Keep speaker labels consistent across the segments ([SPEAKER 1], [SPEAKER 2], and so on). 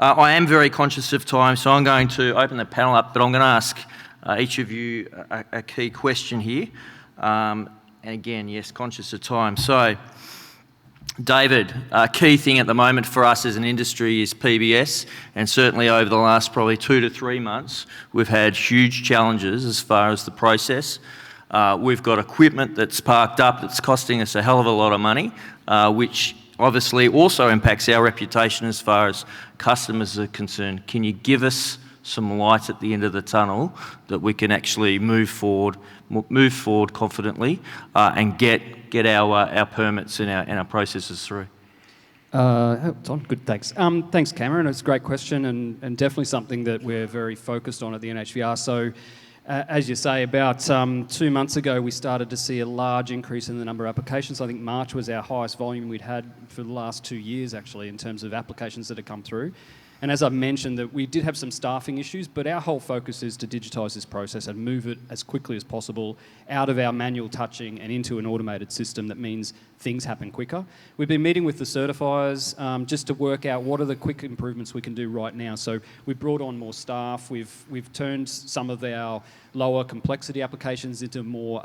[SPEAKER 1] I am very conscious of time, so I'm going to open the panel up, but I'm going to ask each of you a key question here. And again, yes, conscious of time. So, David, a key thing at the moment for us as an industry is PBS, and certainly over the last probably 2 to 3 months, we've had huge challenges as far as the process. We've got equipment that's parked up that's costing us a hell of a lot of money, which obviously also impacts our reputation as far as customers are concerned. Can you give us some light at the end of the tunnel that we can actually move forward confidently and get our permits and our processes through?
[SPEAKER 2] It's on. Good, thanks. Thanks, Cameron. It's a great question and definitely something that we're very focused on at the NHVR. So, as you say, about 2 months ago, we started to see a large increase in the number of applications. I think March was our highest volume we'd had for the last 2 years, actually, in terms of applications that had come through. And as I've mentioned, that we did have some staffing issues, but our whole focus is to digitise this process and move it as quickly as possible out of our manual touching and into an automated system that means things happen quicker. We've been meeting with the certifiers just to work out what are the quick improvements we can do right now. So we've brought on more staff. We've turned some of our lower complexity applications into more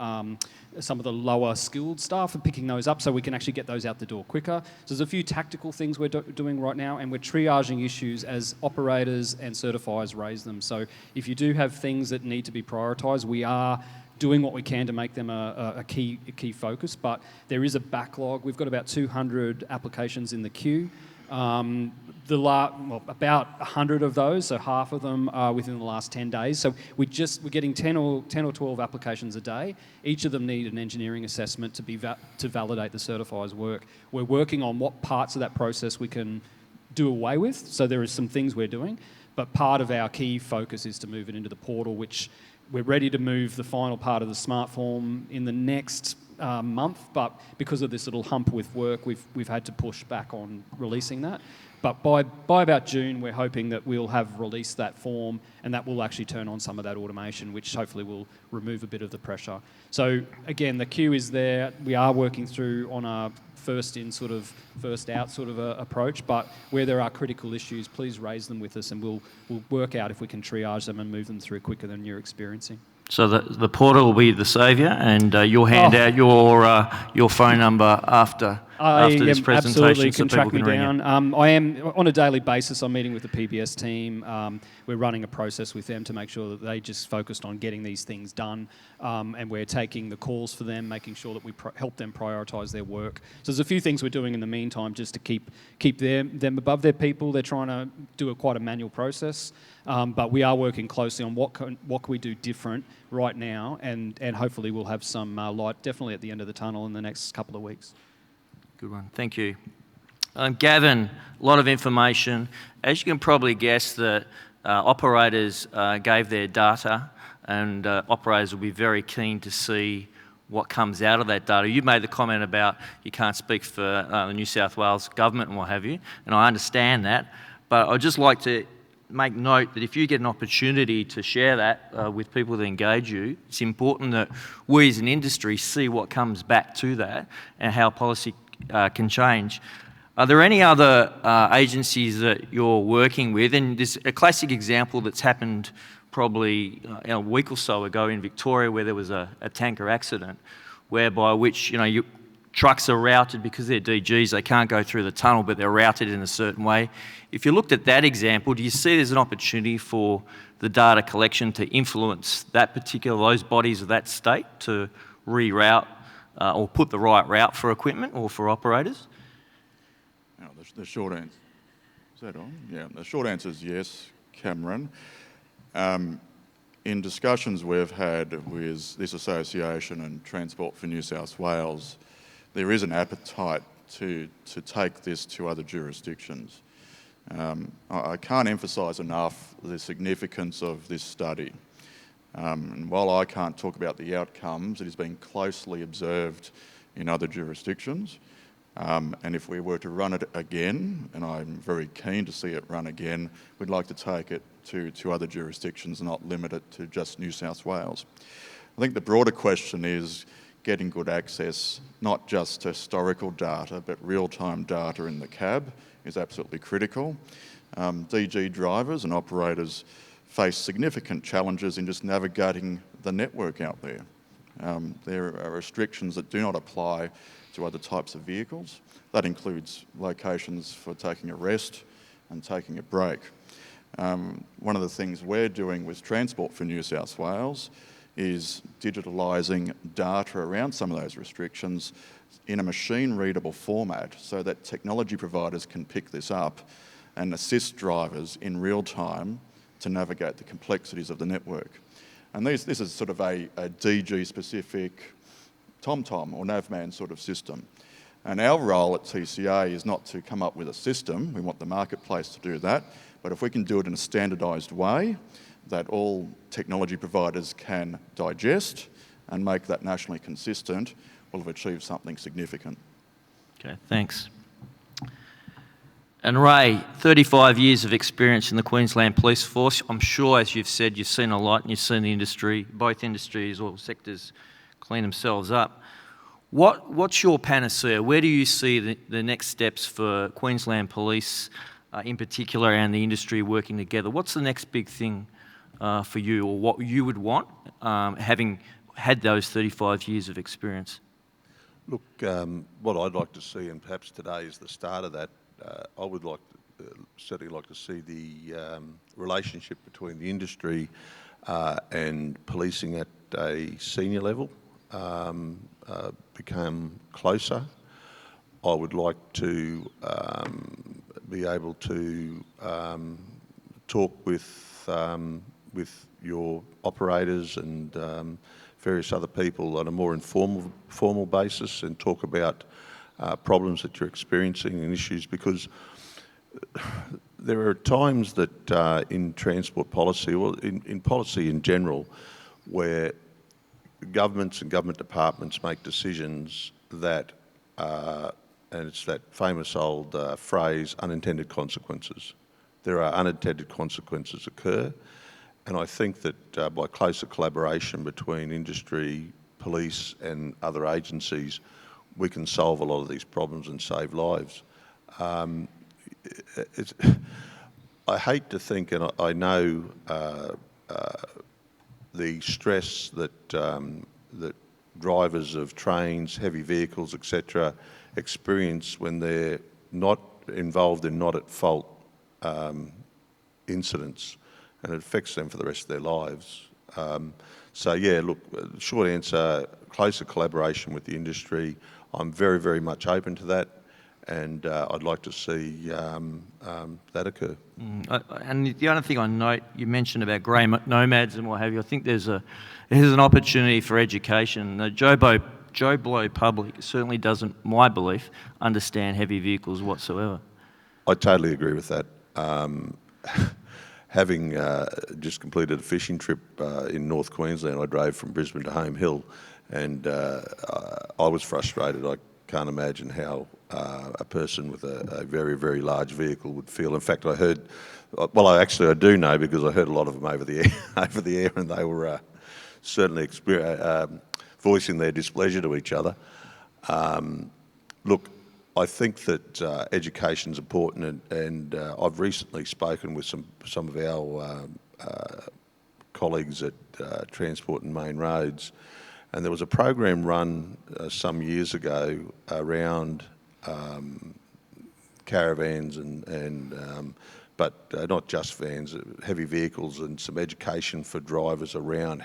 [SPEAKER 2] some of the lower skilled staff and picking those up so we can actually get those out the door quicker. So there's a few tactical things we're doing right now, and we're triaging issues as operators and certifiers raise them. So if you do have things that need to be prioritised, we are doing what we can to make them a key focus, but there is a backlog. We've got about 200 applications in the queue. About 100 of those, so half of them are within the last 10 days. So we're getting 10 or 12 applications a day. Each of them need an engineering assessment to validate the certifier's work. We're working on what parts of that process we can do away with. So there are some things we're doing, but part of our key focus is to move it into the portal, which we're ready to move the final part of the smart form in the next month, but because of this little hump with work, we've had to push back on releasing that. But by about June, we're hoping that we'll have released that form, and that will actually turn on some of that automation, which hopefully will remove a bit of the pressure. So again, the queue is there. We are working through on a first in, sort of first out sort of a approach, but where there are critical issues, please raise them with us, and we'll work out if we can triage them and move them through quicker than you're experiencing.
[SPEAKER 1] So the portal will be the saviour, and you'll hand out your phone number after this presentation, so people can ring you.
[SPEAKER 2] I am on a daily basis. I'm meeting with the PBS team. We're running a process with them to make sure that they just focused on getting these things done, and we're taking the calls for them, making sure that we help them prioritise their work. So there's a few things we're doing in the meantime just to keep them above their people. They're trying to do quite a manual process, but we are working closely on what can we do different right now, and hopefully we'll have some light definitely at the end of the tunnel in the next couple of weeks.
[SPEAKER 1] Good one, thank you. Gavin, a lot of information. As you can probably guess, that operators gave their data, and operators will be very keen to see what comes out of that data. You made the comment about you can't speak for the New South Wales government and what have you, and I understand that, but I'd just like to make note that if you get an opportunity to share that with people that engage you, it's important that we as an industry see what comes back to that and how policy can change. Are there any other agencies that you're working with? And there's a classic example that's happened probably a week or so ago in Victoria, where there was a tanker accident, whereby which trucks are routed because they're DGs, they can't go through the tunnel, but they're routed in a certain way. If you looked at that example, do you see there's an opportunity for the data collection to influence those bodies of that state to reroute or put the right route for equipment or for operators?
[SPEAKER 3] No, the short answer, is that on? Yeah, the short answer is yes, Cameron. In discussions we've had with this association and Transport for New South Wales, there is an appetite to take this to other jurisdictions. I can't emphasise enough the significance of this study. And while I can't talk about the outcomes, it has been closely observed in other jurisdictions. And if we were to run it again, and I'm very keen to see it run again, we'd like to take it to other jurisdictions and not limit it to just New South Wales. I think the broader question is getting good access, not just to historical data, but real-time data in the cab is absolutely critical. DG drivers and operators face significant challenges in just navigating the network out there. There are restrictions that do not apply to other types of vehicles. That includes locations for taking a rest and taking a break. One of the things we're doing with Transport for New South Wales is digitalising data around some of those restrictions in a machine-readable format so that technology providers can pick this up and assist drivers in real time to navigate the complexities of the network. And this is sort of a DG-specific TomTom or Navman sort of system. And our role at TCA is not to come up with a system. We want the marketplace to do that. But if we can do it in a standardised way that all technology providers can digest and make that nationally consistent, we'll have achieved something significant.
[SPEAKER 1] Okay, thanks. And Ray, 35 years of experience in the Queensland Police Force. I'm sure, as you've said, you've seen a lot and you've seen the industry, both industries or sectors clean themselves up. What's your panacea? Where do you see the next steps for Queensland Police in particular and the industry working together? What's the next big thing for you, or what you would want, having had those 35 years of experience?
[SPEAKER 4] Look, what I'd like to see, and perhaps today is the start of that, I would certainly like to see the relationship between the industry and policing at a senior level become closer. I would like to be able to talk with your operators and various other people on a more formal basis and talk about problems that you're experiencing and issues, because there are times that in transport policy, or in policy in general, where governments and government departments make decisions that, and it's that famous old phrase, unintended consequences. There are unintended consequences occur, and I think that by closer collaboration between industry, police and other agencies, we can solve a lot of these problems and save lives. I hate to think, and I know the stress that that drivers of trains, heavy vehicles, etc., experience when they're not involved in not at fault incidents, and it affects them for the rest of their lives. So yeah, look, short answer, closer collaboration with the industry. I'm very, very much open to that, and I'd like to see that occur.
[SPEAKER 1] And the other thing I note, you mentioned about grey nomads and what have you. I think there's an opportunity for education. The Joe Blow public certainly doesn't, my belief, understand heavy vehicles whatsoever.
[SPEAKER 4] I totally agree with that. Having just completed a fishing trip in North Queensland, I drove from Brisbane to Home Hill, and I was frustrated. I can't imagine how a person with a very, very large vehicle would feel. In fact, I heard, well, I do know, because I heard a lot of them over the air, and they were certainly voicing their displeasure to each other. Look, I think that education's important, and I've recently spoken with some of our colleagues at Transport and Main Roads, and there was a program run some years ago around caravans but not just vans, heavy vehicles, and some education for drivers around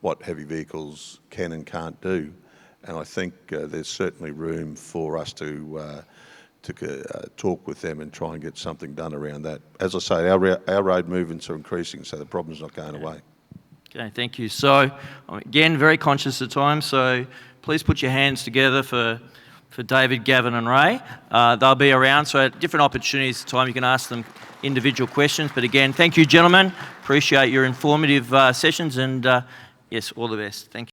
[SPEAKER 4] what heavy vehicles can and can't do. And I think there's certainly room for us to talk with them and try and get something done around that. As I say, our road movements are increasing, so the problem's not going away.
[SPEAKER 1] Okay, thank you. So, again, very conscious of time, so please put your hands together for David, Gavin and Ray. They'll be around, so at different opportunities of time you can ask them individual questions. But again, thank you, gentlemen. Appreciate your informative sessions, and yes, all the best. Thank you.